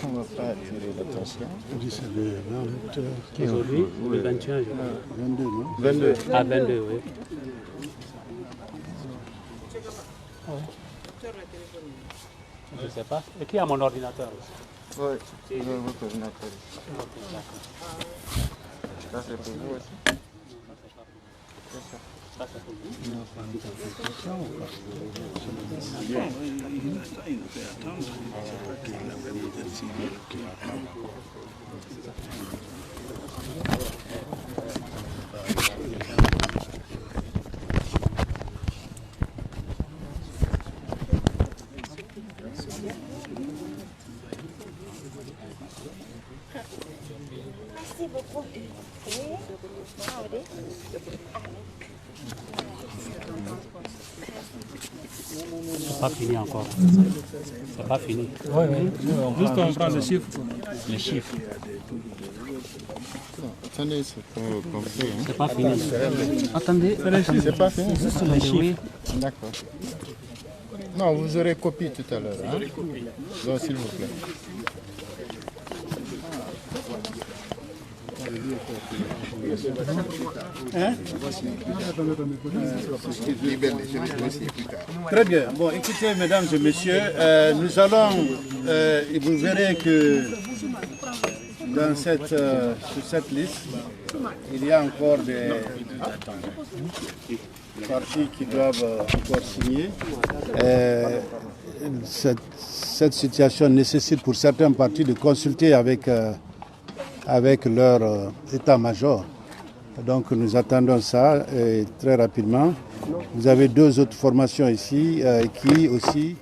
On ne va pas attirer l'attention. C'est le 20. Aujourd'hui, le 21, je crois. 22, non? 22. Ah, 22, oui. Je ne sais pas. Et qui a mon ordinateur aussi? Oui, c'est votre ordinateur. Ça, c'est pour vous aussi. Ça, c'est pour vous. Merci beaucoup. C'est pas fini encore. C'est pas fini. Oui, oui. Juste on prend les chiffres. Les chiffres. Attendez, c'est pas compris. Hein? C'est pas fini. Attendez. C'est pas fini. Juste les chiffres. D'accord. Non, vous aurez copie tout à l'heure. Hein? Donc, s'il vous plaît. Très bien. Bon, écoutez, mesdames et messieurs, nous allons, et vous verrez que dans sur cette liste, il y a encore des parties qui doivent encore signer. Cette situation nécessite pour certains partis de consulter avec leur état-major. Donc nous attendons ça très rapidement. Vous avez deux autres formations ici qui aussi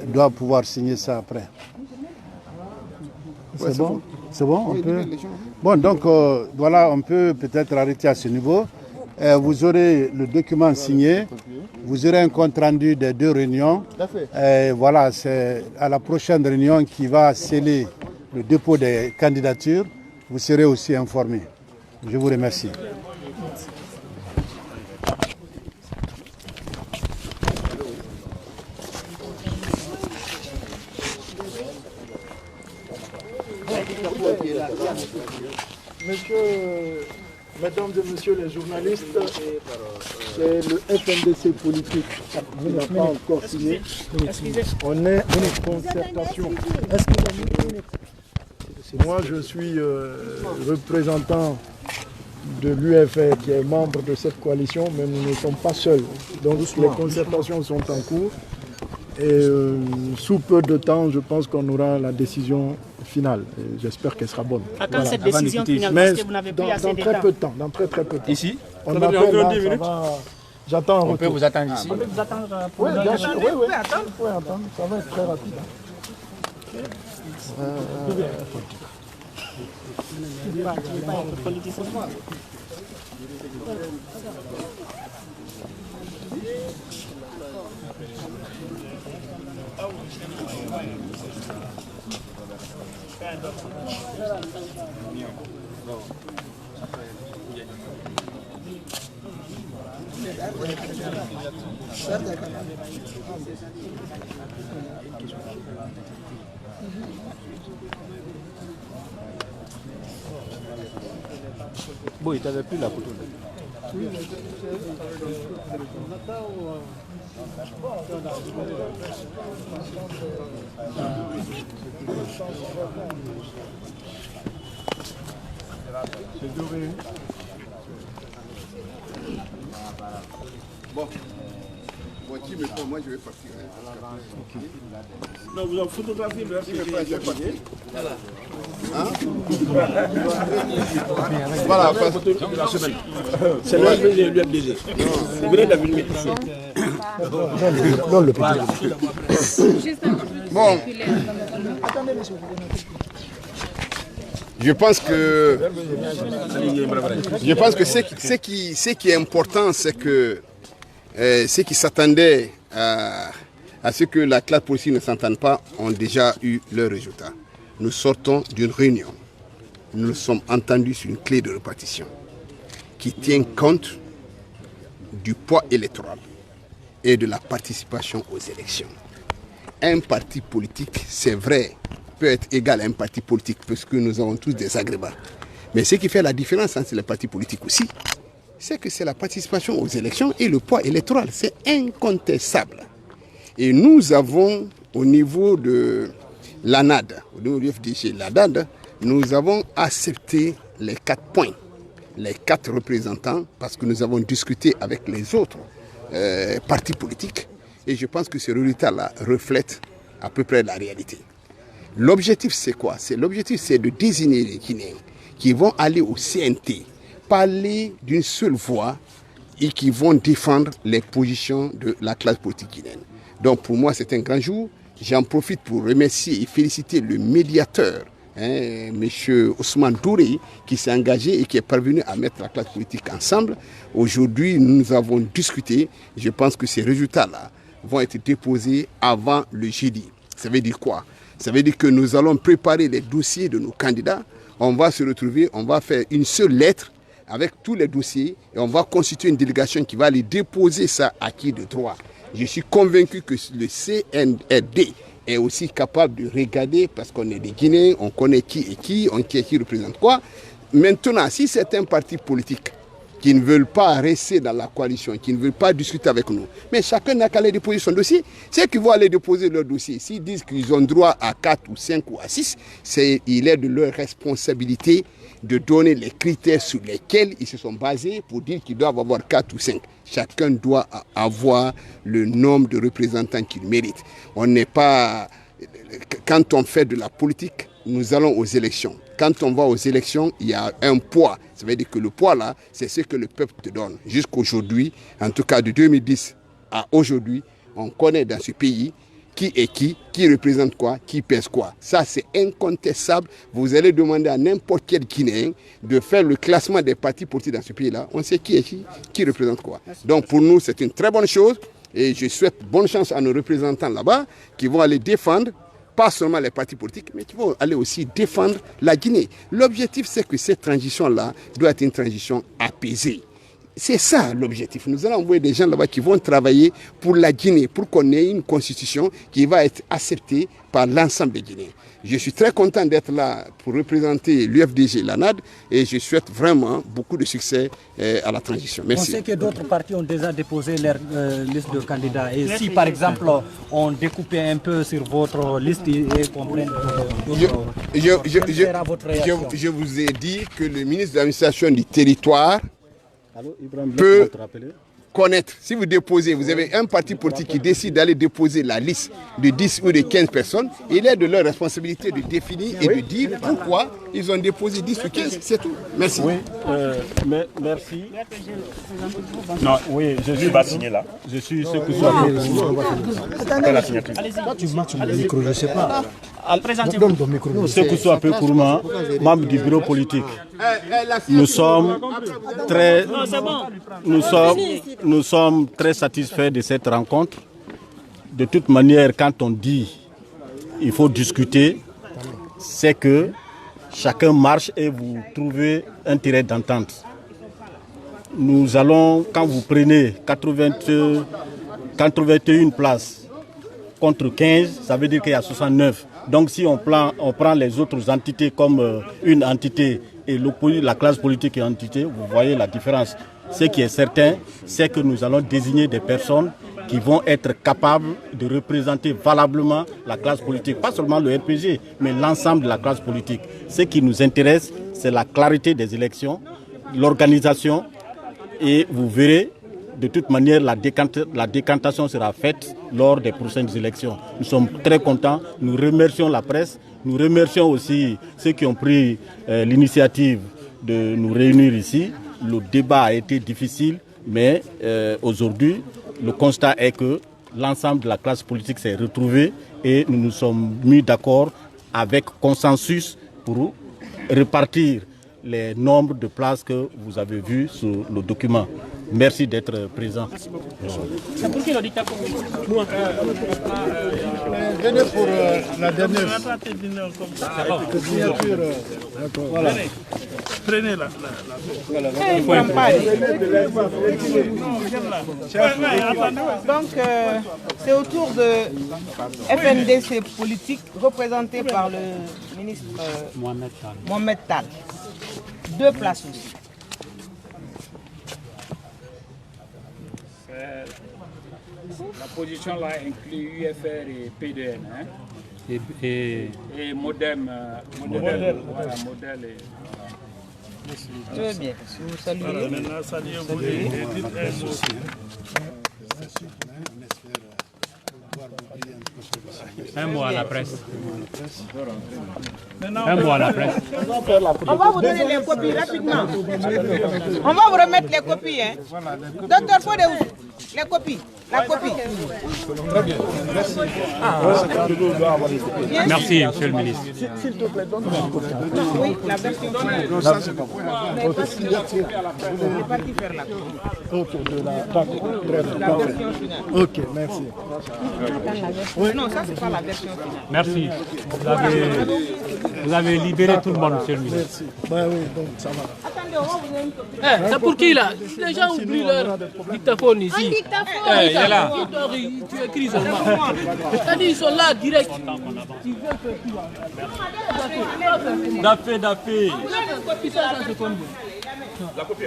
doivent pouvoir signer ça après. C'est bon? C'est bon? On peut... Bon, donc voilà, on peut peut-être arrêter à ce niveau. Vous aurez le document signé, vous aurez un compte rendu des deux réunions. Voilà, c'est à la prochaine réunion qui va sceller le dépôt des candidatures. Vous serez aussi informés. Je vous remercie. Mesdames et messieurs les journalistes, c'est le FNDC politique qui n'a pas encore signé. On est en concertation. Moi, je suis représentant de l'UFR qui est membre de cette coalition, mais nous ne sommes pas seuls. Donc les concertations sont en cours et sous peu de temps, je pense qu'on aura la décision finale. J'espère qu'elle sera bonne. À quand cette décision finale? Mais Parce que vous n'avez plus assez de temps. très peu de temps, dans très très peu de temps. Ici? On appelle là, ça va... J'attends un retour. On peut vous attendre ici? On peut vous attendre pour Oui, bien sûr, oui, oui. Vous pouvez attendre. Vous pouvez attendre, ça va être très rapide. Il va être politicien. Bon, il t'avait plus la photo. Bon, qui me prend, moi je vais partir. Non, vous en photographiez, mais Qui me prend, je vais partir. Hein? Voilà, c'est l'UFDG. Vous venez de la filmer. Non, le petit. Bon. Je pense que ce qui est important, c'est que ceux qui s'attendaient à ce que la classe politique ne s'entende pas ont déjà eu leur résultat. Nous sortons d'une réunion. Nous nous sommes entendus sur une clé de répartition qui tient compte du poids électoral et de la participation aux élections. Un parti politique, c'est vrai, peut être égal à un parti politique parce que nous avons tous des agréments. Mais ce qui fait la différence entre les partis politiques aussi, c'est que c'est la participation aux élections et le poids électoral. C'est incontestable. Et nous avons, au niveau de l'ANAD, au niveau du FDG, l'ANAD, nous avons accepté les 4 points, les 4 représentants, parce que nous avons discuté avec les autres partis politiques. Et je pense que ce résultat-là reflète à peu près la réalité. L'objectif, c'est quoi? L'objectif, c'est de désigner les Guinéens qui vont aller au CNT, parler d'une seule voix et qui vont défendre les positions de la classe politique guinéenne. Donc pour moi, c'est un grand jour. J'en profite pour remercier et féliciter le médiateur, M. Ousmane Douré, qui s'est engagé et qui est parvenu à mettre la classe politique ensemble. Aujourd'hui, nous avons discuté. Je pense que ces résultats-là vont être déposés avant le jeudi. Ça veut dire quoi? Ça veut dire que nous allons préparer les dossiers de nos candidats. On va se retrouver, on va faire une seule lettre avec tous les dossiers et on va constituer une délégation qui va aller déposer ça à qui de droit. Je suis convaincu que le CNRD est aussi capable de regarder parce qu'on est des Guinéens, on connaît qui est qui, qui représente quoi. Maintenant, si c'est un parti politique qui ne veulent pas rester dans la coalition, qui ne veulent pas discuter avec nous. Mais chacun n'a qu'à aller déposer son dossier. Ceux qui vont aller déposer leur dossier, s'ils disent qu'ils ont droit à 4 ou 5 ou à 6, il est de leur responsabilité de donner les critères sur lesquels ils se sont basés pour dire qu'ils doivent avoir 4 ou 5. Chacun doit avoir le nombre de représentants qu'il mérite. On n'est pas... Quand on fait de la politique, nous allons aux élections. Quand on va aux élections, il y a un poids. Ça veut dire que le poids là, c'est ce que le peuple te donne. Jusqu'aujourd'hui, en tout cas de 2010 à aujourd'hui, on connaît dans ce pays qui est qui représente quoi, qui pèse quoi. Ça, c'est incontestable. Vous allez demander à n'importe quel Guinéen de faire le classement des partis politiques dans ce pays-là. On sait qui est qui représente quoi. Donc pour nous, c'est une très bonne chose. Et je souhaite bonne chance à nos représentants là-bas qui vont aller défendre pas seulement les partis politiques, mais qui vont aller aussi défendre la Guinée. L'objectif, c'est que cette transition-là doit être une transition apaisée. C'est ça l'objectif. Nous allons envoyer des gens là-bas qui vont travailler pour la Guinée, pour qu'on ait une constitution qui va être acceptée par l'ensemble des Guinéens. Je suis très content d'être là pour représenter l'UFDG, l'ANAD, et je souhaite vraiment beaucoup de succès à la transition. Merci. On sait que d'autres partis ont déjà déposé leur liste de candidats. Et si, par exemple, on découpait un peu sur votre liste et qu'on prenne je vous ai dit que le ministre de l'administration du territoire peut connaître. Si vous déposez, vous avez un parti politique qui décide d'aller déposer la liste de 10 ou de 15 personnes, il est de leur responsabilité de définir et de dire pourquoi ils ont déposé 10 ou 15, c'est tout. Merci. Oui, merci. Non, oui, je suis pas signé là. Je suis ce que soit la signature. Toi, tu marches sur le micro, je ne sais pas. Présentez-vous. Ce que soit peu gourmand, membre du bureau politique. Nous sommes très satisfaits de cette rencontre. De toute manière, quand on dit il faut discuter, c'est que chacun marche et vous trouvez un terrain d'entente. Nous allons, quand vous prenez 81 places contre 15, ça veut dire qu'il y a 69. Donc si on prend les autres entités comme une entité et la classe politique est une entité, vous voyez la différence. Ce qui est certain, c'est que nous allons désigner des personnes qui vont être capables de représenter valablement la classe politique. Pas seulement le RPG, mais l'ensemble de la classe politique. Ce qui nous intéresse, c'est la clarité des élections, l'organisation, et vous verrez, de toute manière, la décantation sera faite lors des prochaines élections. Nous sommes très contents, nous remercions la presse, nous remercions aussi ceux qui ont pris l'initiative de nous réunir ici. Le débat a été difficile, mais aujourd'hui, le constat est que l'ensemble de la classe politique s'est retrouvé et nous nous sommes mis d'accord avec consensus pour répartir les nombres de places que vous avez vus sur le document. Merci d'être présent. C'est pour qui le dictat pour nous? Venez pour la dernière signature. Voilà. Prenez la. Donc, c'est autour de FNDC politique représenté par le ministre Mohamed Tal. 2 places aussi. La position là inclut UFR et PDN. Hein? Et Modem. Modèle. Voilà, modèle et... Très bien. Si vous saluez. Maintenant, saluez-vous et dites un mot. Un mot à la presse. Un mot à la presse. On va vous donner les copies rapidement. On va vous remettre les copies. Hein. Docteur Fodéou, les copies. La copie. Très bien. Merci. Merci, monsieur le ministre. S'il te plaît, donne-moi une copie. Oui, la version finale. Non, ça, c'est pas vrai. On est parti faire la copie. Ok, d'accord. Très bien. La version finale. Ok, merci. Oui. Non, ça, c'est pas la version finale. Merci. Vous avez libéré tout le monde, monsieur le ministre. Merci. Ben oui, donc ça va. Attendez, on va vous donner une copie. C'est pour qui là? Les gens oublient leur dictaphone ici. Un dictaphone. Il est là. Tu écris seulement. C'est-à-dire ils sont là direct. D'affaire. Ça, c'est combien? La copie.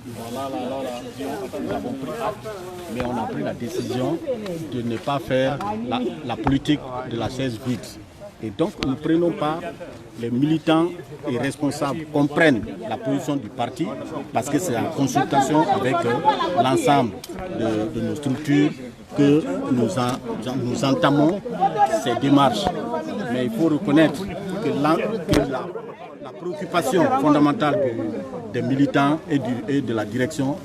Nous avons pris acte, mais on a pris la décision de ne pas faire la politique de la chaise vide. Et donc nous prenons part, les militants et responsables comprennent la position du parti parce que c'est en consultation avec l'ensemble de nos structures que nous entamons ces démarches. Mais il faut reconnaître que la préoccupation fondamentale des militants et de la direction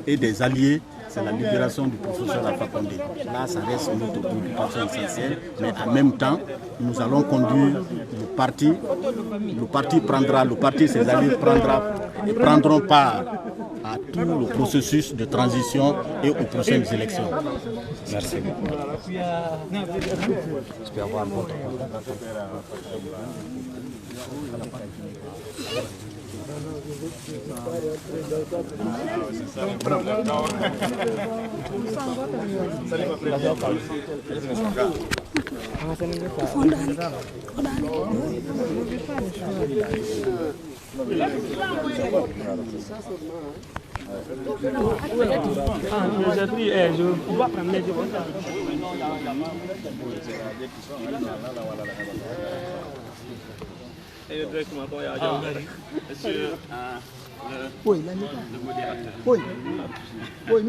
et des alliés, c'est la libération du professeur Alpha Condé. Là, ça reste notre préoccupation essentielle, mais en même temps, nous allons conduire le parti et ses alliés prendront part à tout le processus de transition et aux prochaines élections. Merci. Je peux avoir un vote. J'ai pris, je vais prendre les et directement, monsieur le modérateur. Oui,